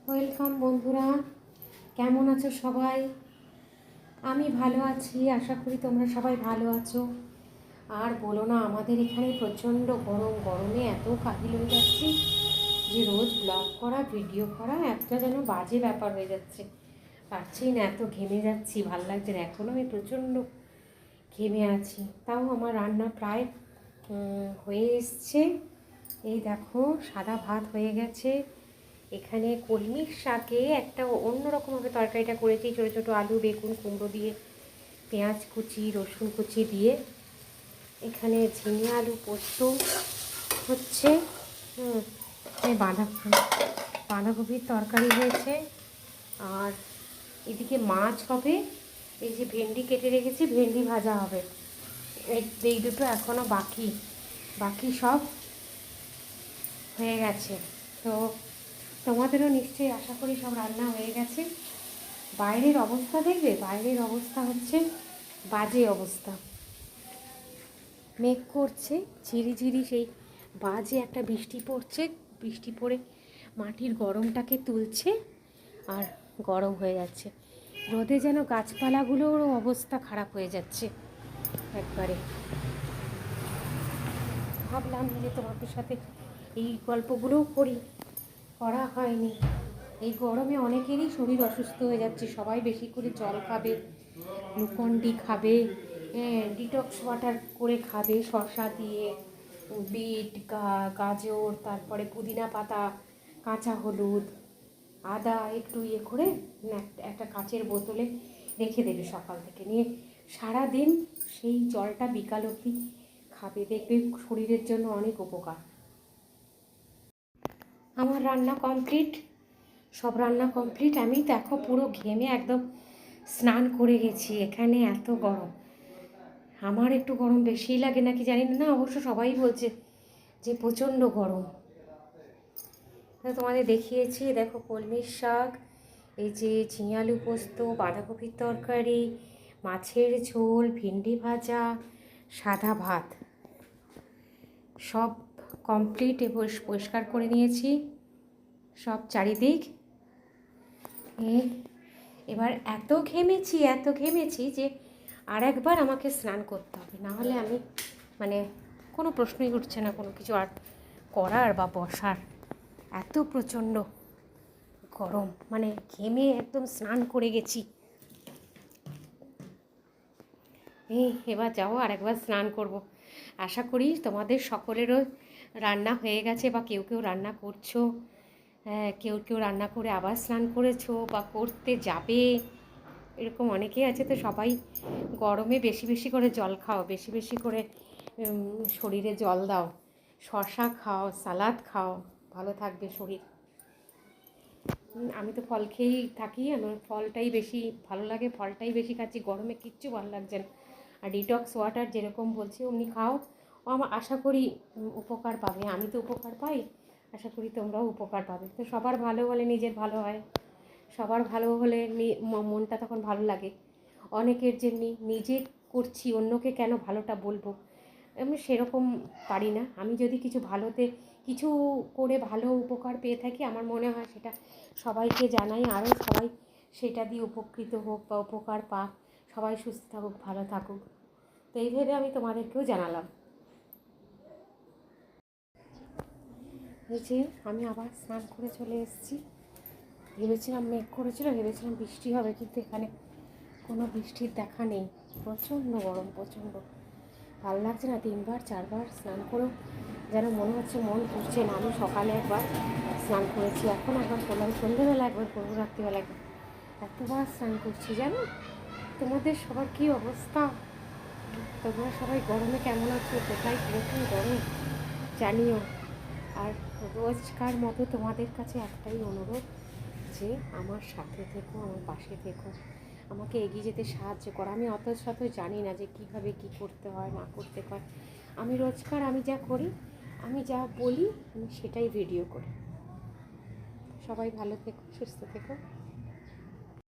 Welcome বন্ধুরা, কেমন আছো সবাই? আমি ভালো আছি, আশা করি তোমরা সবাই ভালো আছো। আর বলো না, আমাদের এখানে প্রচণ্ড গরম, গরমে এত কাহিল হয়ে যাচ্ছি যে রোজ ব্লগ করা, ভিডিও করা একটা যেন বাজে ব্যাপার হয়ে যাচ্ছে। পারছি না, এত ঘেমে যাচ্ছি, ভাল লাগছে না। এখনও আমি প্রচণ্ড ঘেমে আছি। তাও আমার রান্না প্রায় হয়ে এসছে। এই দেখো, সাদা ভাত হয়ে গেছে। এখানে কলমির শাকে একটা অন্যরকমভাবে তরকারিটা করেছি, ছোটো ছোটো আলু, বেগুন, কুমড়ো দিয়ে, পেঁয়াজ কুচি, রসুন কুচি দিয়ে। এখানে ঝিঙে আলু পোস্ত হচ্ছে। বাঁধাকপির তরকারি হয়েছে। আর এদিকে মাছ হবে। এই যে ভেন্ডি কেটে রেখেছি, ভেন্ডি ভাজা হবে। এই দুটো এখনও বাকি বাকি সব হয়ে গেছে। তো তোমাদেরও নিশ্চয়ই আশা করি সব রান্না হয়ে গেছে। বাইরের অবস্থা দেখবে, বাইরের অবস্থা হচ্ছে বাজে অবস্থা। মেঘ করছে ঝিরিঝিরি, সেই বাজে একটা বৃষ্টি পড়ছে। বৃষ্টি পড়ে মাটির গরমটাকে তুলছে আর গরম হয়ে যাচ্ছে। রোদে যেন গাছপালাগুলোরও অবস্থা খারাপ হয়ে যাচ্ছে একবারে। ভাবলাম যে তোমাদের সাথে এই গল্পগুলোও করা হয়নি। এই গরমে অনেকেরই শরীর অসুস্থ হয়ে যাচ্ছে। সবাই বেশি করে জল খাবে, গ্লুকন-ডি খাবে, ডিটক্স ওয়াটার করে খাবে, শসা দিয়ে, বিট, গাজর, তারপরে পুদিনা পাতা, কাঁচা হলুদ, আদা একটু করে একটা কাচের বোতলে রেখে দেবে সকাল থেকে, নিয়ে সারাদিন সেই জলটা বিকাল অবধি খাবে। দেখবে শরীরের জন্য অনেক উপকার। আমার রান্না কমপ্লিট, সব রান্না কমপ্লিট। আমি দেখো পুরো ঘেমে একদম স্নান করে গেছি। এখানে এত গরম, আমার একটু গরম বেশিই লাগে নাকি জানি না, অবশ্য সবাই বলছে যে প্রচণ্ড গরম। তোমাদের দেখিয়েছি, দেখো কলমির শাক, এই যে ঝিঙে আলু পোস্ত, বাঁধাকপির তরকারি, মাছের ঝোল, ভেন্ডি ভাজা, সাদা ভাত, সব কমপ্লিট। পরিষ্কার করে নিয়েছি সব চারিদিক। এবার এত ঘেমেছি যে আর একবার আমাকে স্নান করতে হবে, না হলে আমি কোনো প্রশ্নই উঠছে না কোনো কিছু আর করার বা বসার। এত প্রচণ্ড গরম, ঘেমে একদম স্নান করে গেছি। এবার যাবো আর একবার স্নান করব। আশা করি তোমাদের সকলেরও রান্না হয়ে গেছে, বা কেউ কেউ রান্না করছো, কেউ কেউ রান্না করে আবার স্নান করেছো বা করতে যাবে, এরকম অনেকেই আছে। তো সবাই গরমে বেশি বেশি করে জল খাও, বেশি বেশি করে শরীরে জল দাও, শসা খাও, সালাদ খাও, ভালো থাকবে শরীর। আমি তো ফল খেয়েই থাকি, আমার ফলটাই বেশি ভালো লাগে, ফলটাই বেশি খাচ্ছি। গরমে কিচ্ছু ভালো লাগছে না। আর ডিটক্স ওয়াটার যেরকম বলছি অমনি খাও, ও আমার আশা করি উপকার পাবে। আমি তো উপকার পাই, আশা করি তোমরাও উপকার পাবে। তো সবার ভালো হলে নিজের ভালো হয়, সবার ভালো হলে মনটা তখন ভালো লাগে। অনেকের যেমনি নিজে করছি, অন্যকে কেন ভালোটা বলবো, আমি সেরকম পারি না। আমি যদি কিছু করে ভালো উপকার পেয়ে থাকি, আমার মনে হয় সেটা সবাইকে জানাই, আরও সবাই সেটা দিয়ে উপকৃত হোক বা উপকার পাক, সবাই সুস্থ থাকুক, ভালো থাকুক। তো এই ভেবে আমি তোমাদেরকেও জানালাম। এই যে আমি আবার স্নান করে চলে এসেছি। ভেবেছিলাম মেঘ করেছিল, ভেবেছিলাম বৃষ্টি হবে, কিন্তু এখানে কোনো বৃষ্টির দেখা নেই। প্রচণ্ড গরম, প্রচণ্ড ভালো লাগছে না। 3বার 4বার স্নান করেও যেন মনে হচ্ছে মন ঘুরছে না। আমি সকালে একবার স্নান করেছি, এখন একবার করলাম, সন্ধ্যেবেলা একবার করবো, রাত্রিবেলা একবার, এতবার স্নান করছি জানো। তোমাদের সবার কী অবস্থা? তোমরা সবাই গরমে কেমন আছো, কোথায় কীরকম গরম জানিও। আর রোজকার মতো তোমাদের কাছে একটাই অনুরোধ, যে আমার সাথে থেকো, আমার পাশে থেকো, আমাকে এগিয়ে যেতে সাহায্য করো। আমি অত শত জানি না যে কীভাবে কী করতে হয় না করতে হয়। আমি রোজকার আমি যা করি, আমি যা বলি, আমি সেটাই ভিডিও করি। সবাই ভালো থেকো, সুস্থ থেকো।